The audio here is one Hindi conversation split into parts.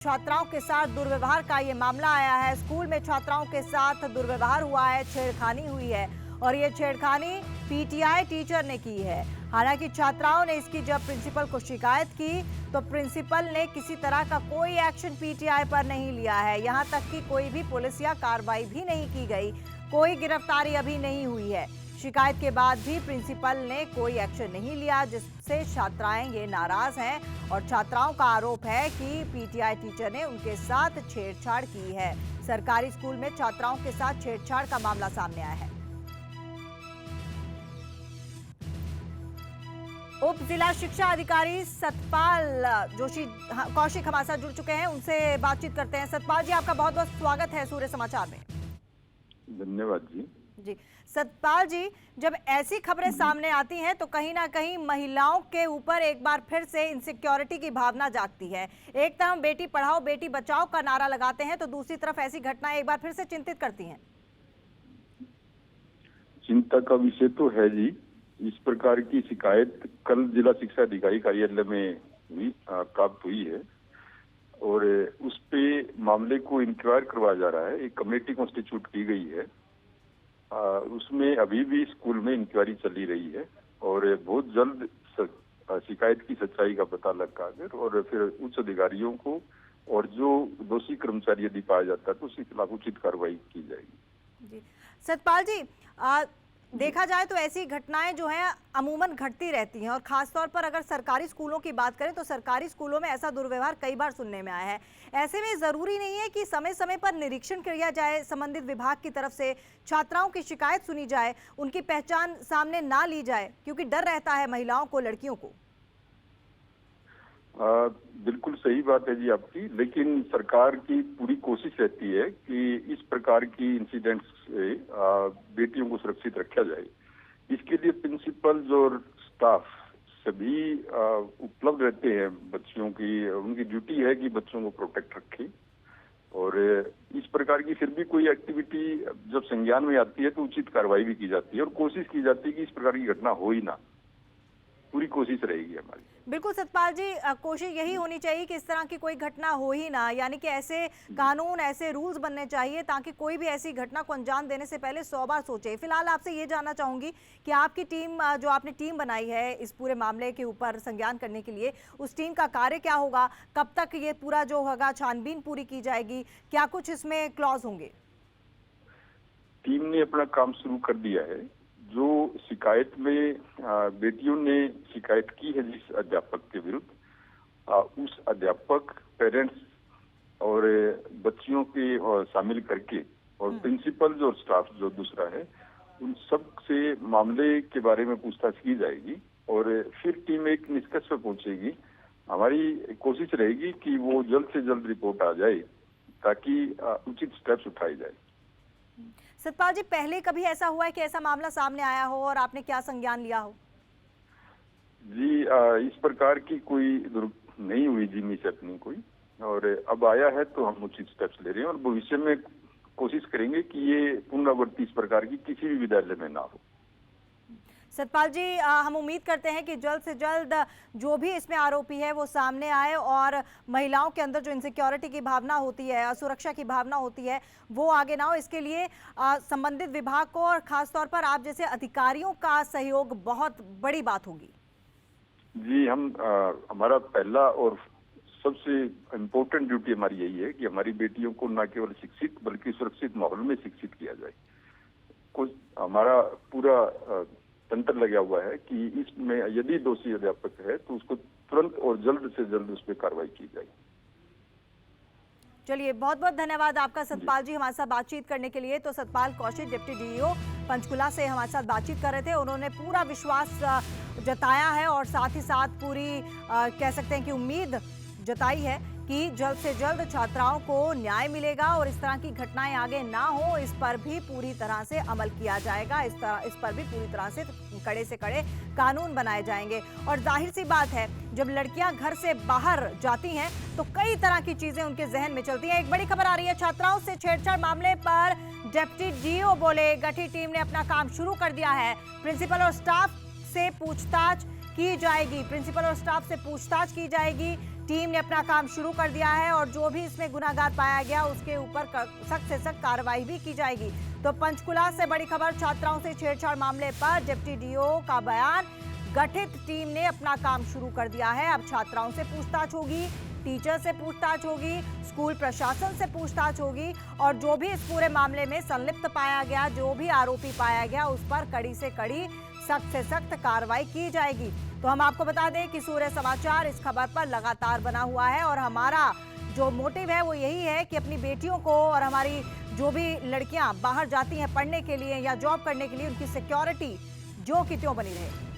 छात्राओं के साथ दुर्व्यवहार का ये मामला आया है। स्कूल में छात्राओं के साथ दुर्व्यवहार हुआ है, छेड़खानी हुई है और ये छेड़खानी पीटीआई टीचर ने की है। हालांकि छात्राओं ने इसकी जब प्रिंसिपल को शिकायत की तो प्रिंसिपल ने किसी तरह का कोई एक्शन पीटीआई पर नहीं लिया है। यहां तक कि कोई भी पुलिस या कार्रवाई भी नहीं की गई, कोई गिरफ्तारी अभी नहीं हुई है। शिकायत के बाद भी प्रिंसिपल ने कोई एक्शन नहीं लिया, जिससे छात्राएं ये नाराज हैं और छात्राओं का आरोप है कि पीटीआई टीचर ने उनके साथ छेड़छाड़ की है। सरकारी स्कूल में छात्राओं के साथ छेड़छाड़ का मामला सामने आया है। उप जिला शिक्षा अधिकारी सतपाल जोशी कौशिक हमारे साथ जुड़ चुके हैं, उनसे बातचीत करते हैं। सतपाल जी, आपका बहुत बहुत स्वागत है सूर्य समाचार में। धन्यवाद जी। सतपाल जी, जब ऐसी खबरें सामने आती हैं तो कहीं ना कहीं महिलाओं के ऊपर एक बार फिर से इनसिक्योरिटी की भावना जागती है। एक तरफ बेटी पढ़ाओ बेटी बचाओ का नारा लगाते हैं तो दूसरी तरफ ऐसी घटनाएं एक बार फिर से चिंतित करती हैं। चिंता का विषय तो है जी। इस प्रकार की शिकायत कल जिला शिक्षा अधिकारी कार्यालय में प्राप्त हुई है और उस पे मामले को इंक्वायर करवाया जा रहा है। एक कमेटी कॉन्स्टिट्यूट की गई है। उसमें अभी भी स्कूल में इंक्वायरी चली रही है और बहुत जल्द शिकायत की सच्चाई का पता लगाकर और फिर उच्च अधिकारियों को और जो दोषी कर्मचारी यदि पाया जाता है तो उसके खिलाफ उचित कार्रवाई की जाएगी। जी सतपाल जी, देखा जाए तो ऐसी घटनाएं जो हैं अमूमन घटती रहती हैं और खासतौर पर अगर सरकारी स्कूलों की बात करें तो सरकारी स्कूलों में ऐसा दुर्व्यवहार कई बार सुनने में आया है। ऐसे में जरूरी नहीं है कि समय समय पर निरीक्षण किया जाए संबंधित विभाग की तरफ से, छात्राओं की शिकायत सुनी जाए, उनकी पहचान सामने ना ली जाए, क्योंकि डर रहता है महिलाओं को, लड़कियों को। बिल्कुल सही बात है जी आपकी, लेकिन सरकार की पूरी कोशिश रहती है कि इस प्रकार की इंसिडेंट्स से बेटियों को सुरक्षित रखा जाए। इसके लिए प्रिंसिपल्स और स्टाफ सभी उपलब्ध रहते हैं। बच्चों की उनकी ड्यूटी है कि बच्चों को प्रोटेक्ट रखें और इस प्रकार की फिर भी कोई एक्टिविटी जब संज्ञान में आती है तो उचित कार्रवाई भी की जाती है और कोशिश की जाती है कि इस प्रकार की घटना हो ही ना। पूरी कोशिश रहेगी हमारी। बिल्कुल सतपाल जी, कोशिश यही होनी चाहिए कि इस तरह की कोई घटना हो ही ना, यानी कि ऐसे कानून, ऐसे रूल्स बनने चाहिए ताकि कोई भी ऐसी घटना को अंजाम देने से पहले 100 बार सोचे। फिलहाल आपसे ये जानना चाहूंगी कि आपकी टीम, जो आपने टीम बनाई है इस पूरे मामले के ऊपर संज्ञान करने के लिए, उस टीम का कार्य क्या होगा, कब तक ये पूरा जो होगा छानबीन पूरी की जाएगी, क्या कुछ इसमें क्लॉज होंगे? टीम ने अपना काम शुरू कर दिया है। जो शिकायत में बेटियों ने शिकायत की है जिस अध्यापक के विरुद्ध, उस अध्यापक, पेरेंट्स और बच्चियों के शामिल करके और प्रिंसिपल और स्टाफ जो दूसरा है, उन सब से मामले के बारे में पूछताछ की जाएगी और फिर टीम एक निष्कर्ष पर पहुंचेगी। हमारी कोशिश रहेगी कि वो जल्द से जल्द रिपोर्ट आ जाए ताकि उचित स्टेप्स उठाए जाए। सतपाल जी, पहले कभी ऐसा हुआ है कि ऐसा मामला सामने आया हो और आपने क्या संज्ञान लिया हो? जी, इस प्रकार की कोई नहीं हुई जी, मिस हैपनिंग कोई, और अब आया है तो हम उचित स्टेप्स ले रहे हैं और भविष्य में कोशिश करेंगे कि ये पुनरावृत्ति इस प्रकार की किसी भी विद्यालय में ना हो। सतपाल जी, हम उम्मीद करते हैं कि जल्द से जल्द जो भी इसमें आरोपी है वो सामने आए और महिलाओं के अंदर जो इनसिक्योरिटी की भावना होती है, असुरक्षा की भावना होती है, वो आगे ना हो। इसके लिए संबंधित विभाग को और खासतौर पर आप जैसे अधिकारियों का सहयोग बहुत बड़ी बात होगी। जी, हमारा पहला और सबसे इम्पोर्टेंट ड्यूटी हमारी यही है कि हमारी बेटियों को न केवल शिक्षित बल्कि सुरक्षित माहौल में शिक्षित किया जाए। कुछ हमारा पूरा तंत्र लगा हुआ है कि इसमें यदि दोषी अध्यापक है तो उसको तुरंत और जल्द से जल्द उस पर कार्रवाई की जाए। चलिए, बहुत बहुत धन्यवाद आपका सतपाल जी हमारे साथ बातचीत करने के लिए। तो सतपाल कौशिक, डिप्टी डीईओ पंचकुला से हमारे साथ बातचीत कर रहे थे। उन्होंने पूरा विश्वास जताया है और साथ ही साथ पूरी कह सकते हैं कि उम्मीद जताई है कि जल्द से जल्द छात्राओं को न्याय मिलेगा और इस तरह की घटनाएं आगे ना हो, इस पर भी पूरी तरह से अमल किया जाएगा। इस पर भी पूरी तरह से कड़े से कड़े कानून बनाए जाएंगे। और जाहिर सी बात है, जब लड़कियां घर से बाहर जाती हैं तो कई तरह की चीजें उनके जहन में चलती हैं। एक बड़ी खबर आ रही है, छात्राओं से छेड़छाड़ मामले पर डिप्टी डीईओ बोले, गठित टीम ने अपना काम शुरू कर दिया है। प्रिंसिपल और स्टाफ से पूछताछ की जाएगी। टीम ने अपना काम शुरू कर दिया है और जो भी इसमें गुनाहगार पाया गया उसके ऊपर सख्त से सख्त कार्रवाई भी की जाएगी। तो पंचकुला से बड़ी खबर, छात्राओं से छेड़छाड़ मामले पर डिप्टी डीओ का बयान। गठित टीम ने अपना काम शुरू कर दिया है। अब छात्राओं से पूछताछ होगी, टीचर से पूछताछ होगी, स्कूल प्रशासन से पूछताछ होगी और जो भी इस पूरे मामले में संलिप्त पाया गया, जो भी आरोपी पाया गया, उस पर कड़ी से कड़ी, सख्त से सख्त कार्रवाई की जाएगी। तो हम आपको बता दें कि सूर्य समाचार इस खबर पर लगातार बना हुआ है और हमारा जो मोटिव है वो यही है कि अपनी बेटियों को और हमारी जो भी लड़कियां बाहर जाती हैं पढ़ने के लिए या जॉब करने के लिए, उनकी सिक्योरिटी जो की त्यों बनी रहे।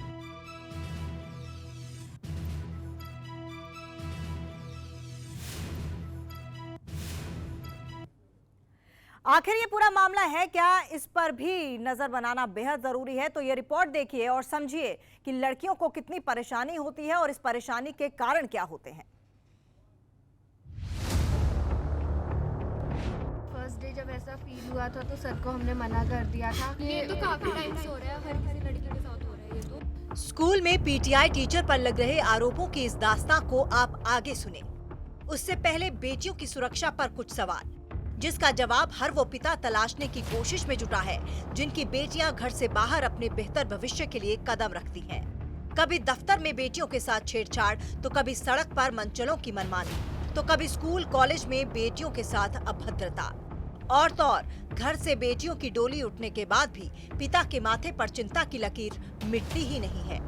आखिर ये पूरा मामला है क्या, इस पर भी नजर बनाना बेहद जरूरी है। तो ये रिपोर्ट देखिए और समझिए कि लड़कियों को कितनी परेशानी होती है और इस परेशानी के कारण क्या होते हैं। फर्स्ट डे जब ऐसा फील हुआ था तो सर को हमने मना कर दिया था। ये तो काफी टाइम से हो रहा है, हर किसी लड़की के साथ हो रहा है ये तो। स्कूल में पीटीआई टीचर पर लग रहे आरोपों की इस दास्तां को आप आगे सुने। उससे पहले बेटियों की सुरक्षा पर कुछ सवाल, जिसका जवाब हर वो पिता तलाशने की कोशिश में जुटा है जिनकी बेटियां घर से बाहर अपने बेहतर भविष्य के लिए कदम रखती हैं। कभी दफ्तर में बेटियों के साथ छेड़छाड़, तो कभी सड़क पर मनचलों की मनमानी, तो कभी स्कूल कॉलेज में बेटियों के साथ अभद्रता। और तो और घर से बेटियों की डोली उठने के बाद भी पिता के माथे पर चिंता की लकीर मिटती ही नहीं है।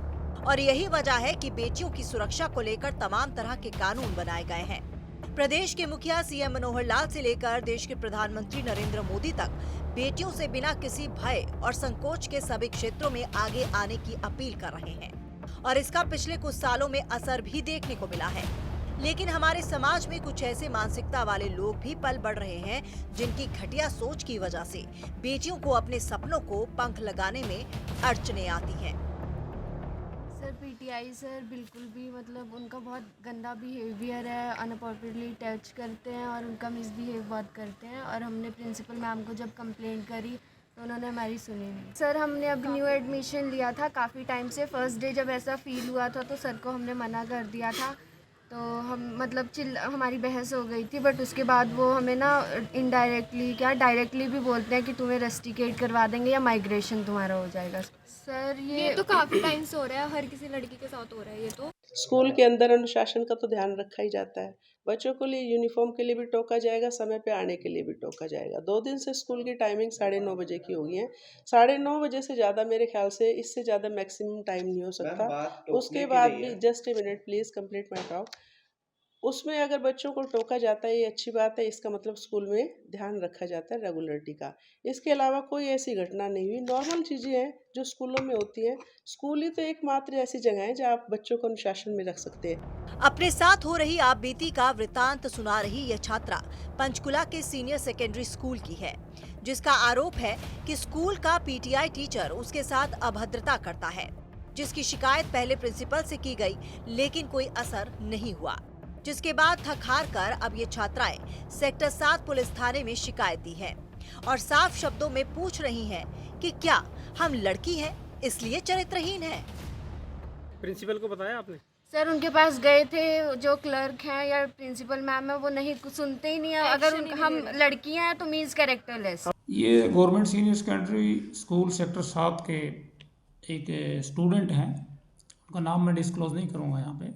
और यही वजह है कि बेटियों की सुरक्षा को लेकर तमाम तरह के कानून बनाए गए हैं। प्रदेश के मुखिया सीएम मनोहर लाल से लेकर देश के प्रधानमंत्री नरेंद्र मोदी तक बेटियों से बिना किसी भय और संकोच के सभी क्षेत्रों में आगे आने की अपील कर रहे हैं और इसका पिछले कुछ सालों में असर भी देखने को मिला है। लेकिन हमारे समाज में कुछ ऐसे मानसिकता वाले लोग भी पल बढ़ रहे हैं जिनकी घटिया सोच की वजह से बेटियों को अपने सपनों को पंख लगाने में अड़चने आती हैं। सर पीटीआई सर बिल्कुल भी मतलब उनका बहुत गंदा बिहेवियर है, अनअप्रोप्रिएटली टच करते हैं और उनका मिसबिहेव बहुत करते हैं। और हमने प्रिंसिपल मैम को जब कंप्लेंट करी तो उन्होंने हमारी सुनी नहीं। सर हमने अभी न्यू एडमिशन लिया था, काफ़ी टाइम से फर्स्ट डे जब ऐसा फील हुआ था तो सर को हमने मना कर दिया था। तो हम मतलब हमारी बहस हो गई थी, बट उसके बाद वो हमें ना इनडायरेक्टली क्या डायरेक्टली भी बोलते हैं कि तुम्हें रस्टिकेट करवा देंगे या माइग्रेशन तुम्हारा हो जाएगा। सर ये तो काफी टाइम से हो रहा है, हर किसी लड़की के साथ हो रहा है ये तो। स्कूल के अंदर अनुशासन का तो ध्यान रखा ही जाता है। बच्चों को लिए यूनिफॉर्म के लिए भी टोका जाएगा, समय पे आने के लिए भी टोका जाएगा। 2 दिन से स्कूल की टाइमिंग 9:30 बजे की हो गई है। 9:30 बजे से ज़्यादा मेरे ख्याल से इससे ज़्यादा मैक्सिमम टाइम नहीं हो सकता। उसके बाद भी just a minute please complete my talk. उसमें अगर बच्चों को टोका जाता है ये अच्छी बात है, इसका मतलब स्कूल में ध्यान रखा जाता है रेगुलरिटी का। इसके अलावा कोई ऐसी घटना नहीं हुई। नॉर्मल चीज़ें हैं जो स्कूलों में होती हैं। स्कूल ही तो एकमात्र ऐसी जगह है जहाँ आप बच्चों को अनुशासन में रख सकते हैं। अपने साथ हो रही आपबीती का वृतांत सुना रही यह छात्रा पंचकुला के सीनियर सेकेंडरी स्कूल की है, जिसका आरोप है कि स्कूल का पीटीआई टीचर उसके साथ अभद्रता करता है, जिसकी शिकायत पहले प्रिंसिपल से की गई लेकिन कोई असर नहीं हुआ। जिसके बाद थक हार कर अब ये छात्राएं सेक्टर 7 पुलिस थाने में शिकायत दी है और साफ शब्दों में पूछ रही हैं कि क्या हम लड़की हैं इसलिए चरित्रहीन हैं। प्रिंसिपल को बताया आपने? सर उनके पास गए थे, जो क्लर्क हैं या प्रिंसिपल मैम है वो नहीं सुनते ही नहीं है। अगर हम लड़कियां हैं तो मीन्स कैरेक्टरलेस। ये government senior secondary school sector 7 के एक स्टूडेंट हैं, उनका नाम मैं डिस्क्लोज नहीं करूँगा यहाँ पे।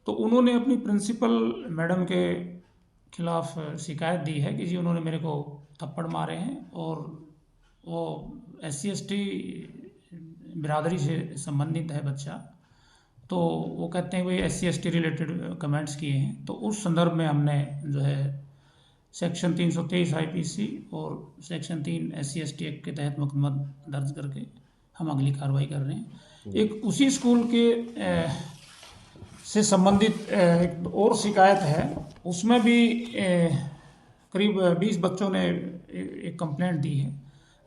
तो उन्होंने अपनी प्रिंसिपल मैडम के खिलाफ शिकायत दी है कि जी उन्होंने मेरे को थप्पड़ मारे हैं और वो SC/ST बिरादरी से संबंधित है बच्चा। तो वो कहते हैं कि SC/ST रिलेटेड कमेंट्स किए हैं। तो उस संदर्भ में हमने जो है सेक्शन 323 IPC और सेक्शन 3 SC/ST एक्ट के तहत मुकदमा दर्ज करके हम अगली कार्रवाई कर रहे हैं। एक उसी स्कूल के से संबंधित एक और शिकायत है, उसमें भी करीब 20 बच्चों ने एक कंप्लेंट दी है,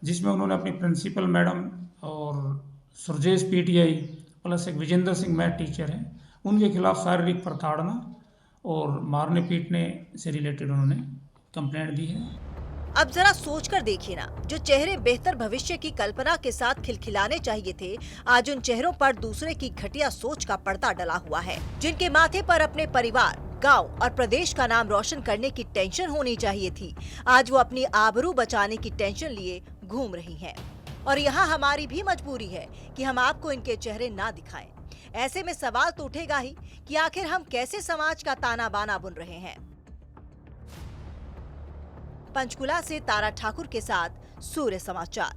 जिसमें उन्होंने अपनी प्रिंसिपल मैडम और सुरजेश PTI प्लस एक विजेंद्र सिंह मैथ टीचर हैं, उनके खिलाफ शारीरिक प्रताड़ना और मारने पीटने से रिलेटेड उन्होंने कंप्लेंट दी है। अब जरा सोचकर देखिए ना, जो चेहरे बेहतर भविष्य की कल्पना के साथ खिलखिलाने चाहिए थे, आज उन चेहरों पर दूसरे की घटिया सोच का पर्दा डला हुआ है। जिनके माथे पर अपने परिवार, गांव और प्रदेश का नाम रोशन करने की टेंशन होनी चाहिए थी, आज वो अपनी आबरू बचाने की टेंशन लिए घूम रही हैं। और यहाँ हमारी भी मजबूरी है कि हम आपको इनके चेहरे ना दिखाएं। ऐसे में सवाल तो उठेगा ही कि आखिर हम कैसे समाज का ताना बाना बुन रहे हैं। पंचकुला से तारा ठाकुर के साथ सूर्य समाचार।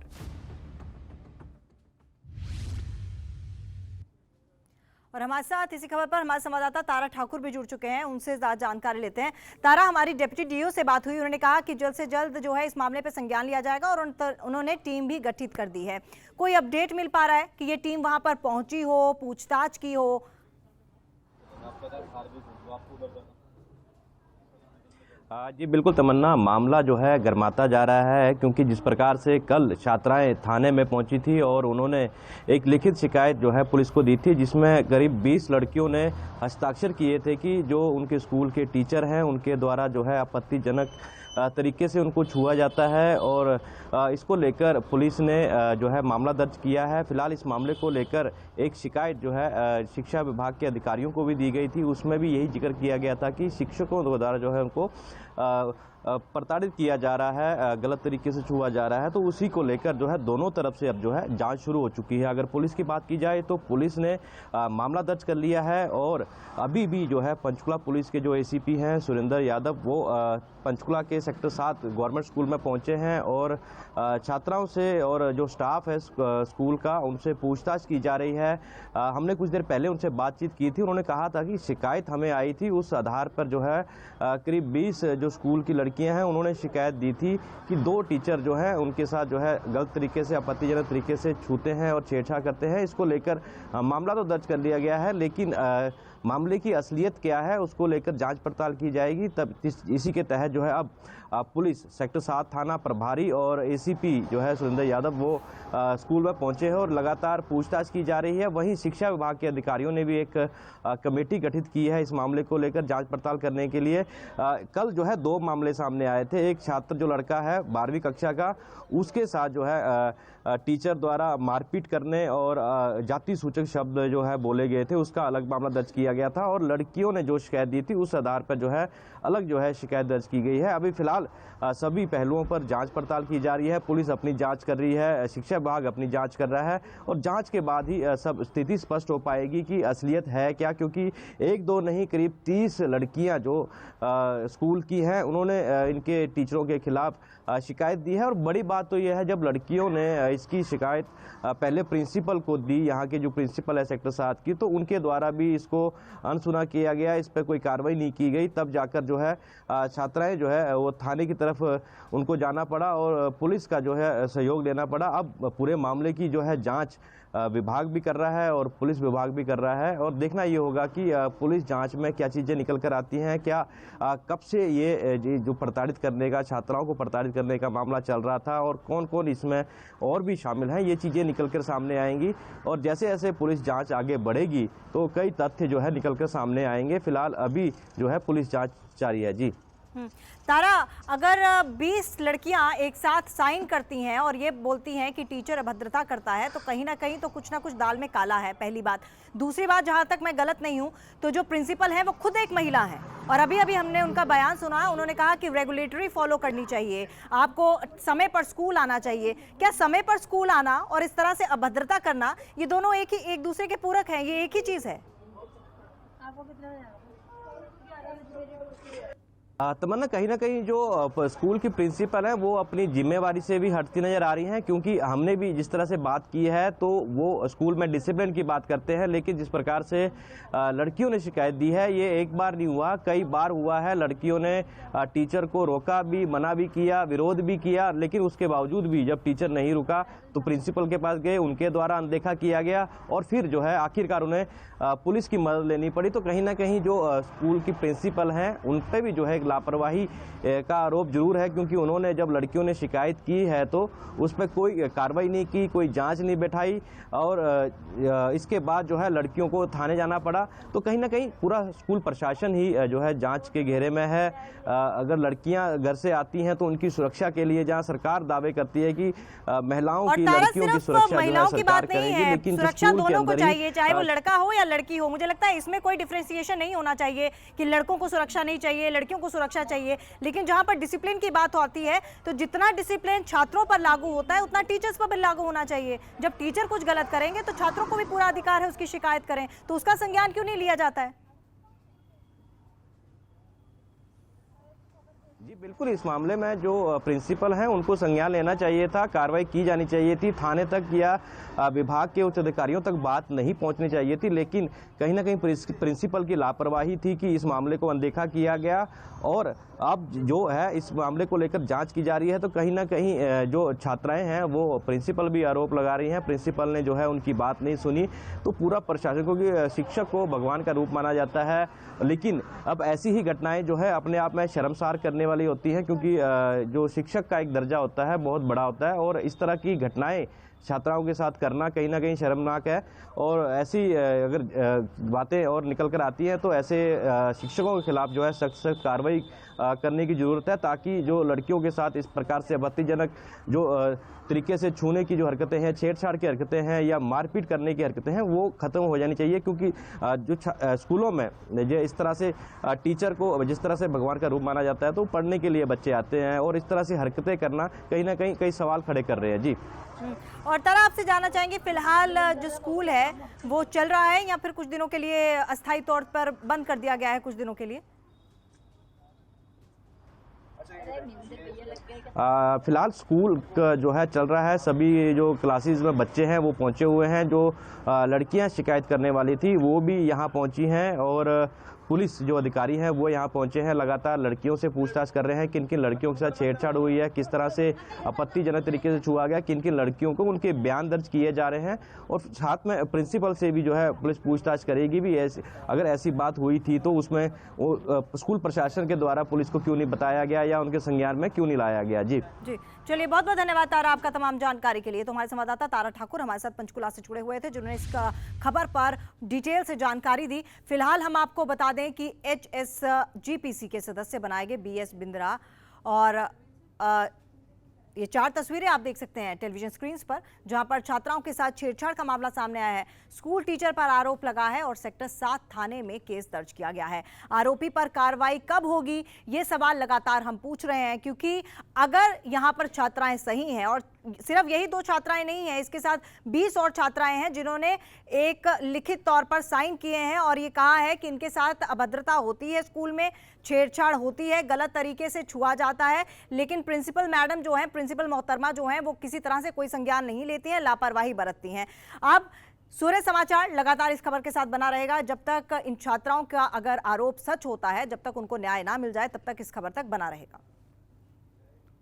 और हमारे साथ इसी खबर पर हमारे संवाददाता तारा ठाकुर भी जुड़ चुके हैं, उनसे जानकारी लेते हैं। तारा, हमारी डिप्टी डीओ से बात हुई, उन्होंने कहा कि जल्द से जल्द जो है इस मामले पर संज्ञान लिया जाएगा और उन्होंने टीम भी गठित कर दी है। कोई अपडेट मिल पा रहा है कि ये टीम वहां पर पहुंची हो, पूछताछ की हो? जी बिल्कुल तमन्ना, मामला जो है गर्माता जा रहा है, क्योंकि जिस प्रकार से कल छात्राएं थाने में पहुंची थी और उन्होंने एक लिखित शिकायत जो है पुलिस को दी थी, जिसमें करीब 20 लड़कियों ने हस्ताक्षर किए थे कि जो उनके स्कूल के टीचर हैं उनके द्वारा जो है आपत्तिजनक तरीके से उनको छुआ जाता है। और इसको लेकर पुलिस ने जो है मामला दर्ज किया है। फिलहाल इस मामले को लेकर एक शिकायत जो है शिक्षा विभाग के अधिकारियों को भी दी गई थी, उसमें भी यही जिक्र किया गया था कि शिक्षकों द्वारा जो है उनको प्रताड़ित किया जा रहा है, गलत तरीके से छुआ जा रहा है। तो उसी को लेकर जो है दोनों तरफ से अब जो है जांच शुरू हो चुकी है। अगर पुलिस की बात की जाए तो पुलिस ने मामला दर्ज कर लिया है और अभी भी जो है पंचकुला पुलिस के जो एसीपी हैं सुरेंद्र यादव, वो पंचकुला के सेक्टर 7 गवर्नमेंट स्कूल में पहुंचे हैं और छात्राओं से और जो स्टाफ है स्कूल का, उनसे पूछताछ की जा रही है। हमने कुछ देर पहले उनसे बातचीत की थी, उन्होंने कहा था कि शिकायत हमें आई थी, उस आधार पर जो है करीब 20 जो स्कूल की लड़कियां हैं उन्होंने शिकायत दी थी कि 2 टीचर जो है उनके साथ जो है गलत तरीके से, आपत्तिजनक तरीके से छूते हैं और छेड़छाड़ करते हैं। इसको लेकर मामला तो दर्ज कर लिया गया है, लेकिन मामले की असलियत क्या है उसको लेकर जांच पड़ताल की जाएगी। तब इसी के तहत जो है अब पुलिस सेक्टर 7 थाना प्रभारी और एसीपी जो है सुरेंद्र यादव, वो स्कूल में पहुंचे हैं और लगातार पूछताछ की जा रही है। वहीं शिक्षा विभाग के अधिकारियों ने भी एक कमेटी गठित की है इस मामले को लेकर जांच पड़ताल करने के लिए। कल जो है 2 मामले सामने आए थे। एक छात्र जो लड़का है 12वीं कक्षा का, उसके साथ जो है टीचर द्वारा मारपीट करने और जाति सूचक शब्द जो है बोले गए थे, उसका अलग मामला दर्ज किया गया था। और लड़कियों ने जो शिकायत दी थी उस आधार पर जो है अलग जो है शिकायत दर्ज की गई है। अभी फिलहाल सभी पहलुओं पर जांच पड़ताल की जा रही है। पुलिस अपनी जांच कर रही है, शिक्षा विभाग अपनी जांच कर रहा है और जांच के बाद ही सब स्थिति स्पष्ट हो पाएगी कि असलियत है क्या, क्योंकि 1-2 नहीं करीब 30 लड़कियां जो स्कूल की हैं उन्होंने इनके टीचरों के खिलाफ शिकायत दी है। और बड़ी बात तो यह है, जब लड़कियों ने इसकी शिकायत पहले प्रिंसिपल को दी, यहाँ के जो प्रिंसिपल है सेक्टर 7 की, तो उनके द्वारा भी इसको अनसुना किया गया, इस पर कोई कार्रवाई नहीं की गई। तब जाकर जो है छात्राएं जो है वो थाने की तरफ उनको जाना पड़ा और पुलिस का जो है सहयोग लेना पड़ा। अब पूरे मामले की जो है जांच विभाग भी कर रहा है और पुलिस विभाग भी कर रहा है और देखना ये होगा कि पुलिस जांच में क्या चीज़ें निकल कर आती हैं, क्या कब से ये जो प्रताड़ित करने का, छात्राओं को प्रताड़ित करने का मामला चल रहा था और कौन कौन इसमें और भी शामिल हैं, ये चीज़ें निकल कर सामने आएंगी। और जैसे जैसे पुलिस जांच आगे बढ़ेगी तो कई तथ्य जो है निकल कर सामने आएंगे। फिलहाल अभी जो है पुलिस जाँच जारी है। जी तारा, अगर 20 लड़कियां एक साथ साइन करती हैं और ये बोलती हैं कि टीचर अभद्रता करता है, तो कहीं ना कहीं तो कुछ ना कुछ दाल में काला है, पहली बात। दूसरी बात, जहां तक मैं गलत नहीं हूं तो जो प्रिंसिपल हैं वो खुद एक महिला हैं और अभी अभी हमने उनका बयान सुना, उन्होंने कहा कि रेगुलेटरी फॉलो करनी चाहिए, आपको समय पर स्कूल आना चाहिए। क्या समय पर स्कूल आना और इस तरह से अभद्रता करना, ये दोनों एक दूसरे के पूरक हैं, ये एक ही चीज़ है? तमन्ना, कहीं ना कहीं जो स्कूल की प्रिंसिपल है वो अपनी जिम्मेवारी से भी हटती नजर आ रही हैं, क्योंकि हमने भी जिस तरह से बात की है तो वो स्कूल में डिसिप्लिन की बात करते हैं, लेकिन जिस प्रकार से लड़कियों ने शिकायत दी है ये एक बार नहीं हुआ, कई बार हुआ है। लड़कियों ने टीचर को रोका भी, मना भी किया, विरोध भी किया, लेकिन उसके बावजूद भी जब टीचर नहीं रुका तो प्रिंसिपल के पास गए, उनके द्वारा अनदेखा किया गया और फिर जो है आखिरकार उन्हें पुलिस की मदद लेनी पड़ी। तो कहीं ना कहीं जो स्कूल की प्रिंसिपल हैं उन पर भी जो है लापरवाही का आरोप जरूर है, क्योंकि उन्होंने जब लड़कियों ने शिकायत की है तो उस पर कोई कार्रवाई नहीं की, कोई जांच नहीं बैठाई और इसके बाद जो है लड़कियों को थाने जाना पड़ा। तो कहीं ना कहीं पूरा स्कूल प्रशासन ही जो है जांच के घेरे में है। अगर लड़कियां घर से आती हैं तो उनकी सुरक्षा के लिए जहां सरकार दावे करती है कि महिलाओं की, लड़कियों की सुरक्षा महिलाओं जो है की सरकार बात नहीं करेगी, है, लेकिन सुरक्षा स्कूल के दोनों को अंदर ही चाहिए, चाहे वो लड़का हो या लड़की हो। मुझे लगता है इसमें कोई डिफरेंशिएशन नहीं होना चाहिए कि लड़कों को सुरक्षा नहीं चाहिए, लड़कियों को सुरक्षा चाहिए। लेकिन जहां पर डिसिप्लिन की बात होती है तो जितना डिसिप्लिन छात्रों पर लागू होता है उतना टीचर्स पर भी लागू होना चाहिए। जब टीचर कुछ गलत करेंगे तो छात्रों को भी पूरा अधिकार है उसकी शिकायत करें, तो उसका संज्ञान क्यों नहीं लिया जाता है? जी बिल्कुल, इस मामले में जो प्रिंसिपल हैं उनको संज्ञान लेना चाहिए था, कार्रवाई की जानी चाहिए थी, थाने तक या विभाग के उच्च अधिकारियों तक बात नहीं पहुंचनी चाहिए थी। लेकिन कहीं ना कहीं प्रिंसिपल की लापरवाही थी कि इस मामले को अनदेखा किया गया और अब जो है इस मामले को लेकर जांच की जा रही है। तो कहीं ना कहीं जो छात्राएं हैं वो प्रिंसिपल भी आरोप लगा रही हैं, प्रिंसिपल ने जो है उनकी बात नहीं सुनी। तो पूरा प्रशासन को, शिक्षक को भगवान का रूप माना जाता है, लेकिन अब ऐसी ही घटनाएं जो है अपने आप में शर्मसार करने वाली होती हैं, क्योंकि जो शिक्षक का एक दर्जा होता है बहुत बड़ा होता है और इस तरह की घटनाएं छात्राओं के साथ करना कहीं ना कहीं शर्मनाक है। और ऐसी अगर बातें और निकल कर आती हैं तो ऐसे शिक्षकों के खिलाफ जो है सख्त कार्रवाई करने की ज़रूरत है, ताकि जो लड़कियों के साथ इस प्रकार से आपत्तिजनक जो तरीके से छूने की जो हरकतें हैं, छेड़छाड़ की हरकतें हैं या मारपीट करने की हरकतें हैं वो ख़त्म हो जानी चाहिए। क्योंकि जो स्कूलों में जो इस तरह से टीचर को जिस तरह से भगवान का रूप माना जाता है तो पढ़ने के लिए बच्चे आते हैं और इस तरह से हरकतें करना कहीं ना कहीं कई सवाल खड़े कर रहे हैं। जी और तारा, आपसे जानना चाहेंगे फिलहाल जो स्कूल है वो चल रहा है या फिर कुछ दिनों के लिए अस्थायी तौर पर बंद कर दिया गया है कुछ दिनों के लिए? फिलहाल स्कूल जो है चल रहा है, सभी जो क्लासेस में बच्चे हैं वो पहुंचे हुए हैं। जो लड़कियां शिकायत करने वाली थी वो भी यहां पहुंची हैं और पुलिस जो अधिकारी हैं वो यहाँ पहुंचे हैं, लगातार लड़कियों से पूछताछ कर रहे हैं किन किन लड़कियों के साथ छेड़छाड़ हुई है, किस तरह से आपत्तिजनक तरीके से छुआ गया, किन किन लड़कियों को उनके बयान दर्ज किए जा रहे हैं। और साथ में प्रिंसिपल से भी जो है पुलिस पूछताछ करेगी भी, अगर ऐसी बात हुई थी तो उसमें स्कूल प्रशासन के द्वारा पुलिस को क्यों नहीं बताया गया या उनके संज्ञान में क्यों नहीं लाया गया। जी चलिए, बहुत बहुत धन्यवाद तारा आपका तमाम जानकारी के लिए। तो हमारे संवाददाता तारा ठाकुर हमारे साथ पंचकुला से जुड़े हुए थे, जिन्होंने इस खबर पर डिटेल से जानकारी दी। फिलहाल हम आपको बता दें कि HSGPC के सदस्य बनाए गए BS बिंद्रा और ये 4 तस्वीरें आप देख सकते हैं टेलीविजन स्क्रीन पर, जहां पर छात्राओं के साथ छेड़छाड़ का मामला सामने आया है। स्कूल टीचर पर आरोप लगा है और सेक्टर 7 थाने में केस दर्ज किया गया है। आरोपी पर कार्रवाई कब होगी ये सवाल लगातार हम पूछ रहे हैं, क्योंकि अगर यहां पर छात्राएं सही हैं, और सिर्फ यही 2 छात्राएं नहीं हैं, इसके साथ 20 और छात्राएं हैं जिन्होंने एक लिखित तौर पर साइन किए हैं और ये कहा है कि इनके साथ अभद्रता होती है, स्कूल में छेड़छाड़ होती है, गलत तरीके से छुआ जाता है, लेकिन प्रिंसिपल मैडम जो हैं, प्रिंसिपल मोहतरमा जो हैं, वो किसी तरह से कोई संज्ञान नहीं लेती हैं, लापरवाही बरतती हैं। अब सूर्य समाचार लगातार इस खबर के साथ बना रहेगा। जब तक इन छात्राओं का अगर आरोप सच होता है, जब तक उनको न्याय ना मिल जाए, तब तक इस खबर तक बना रहेगा।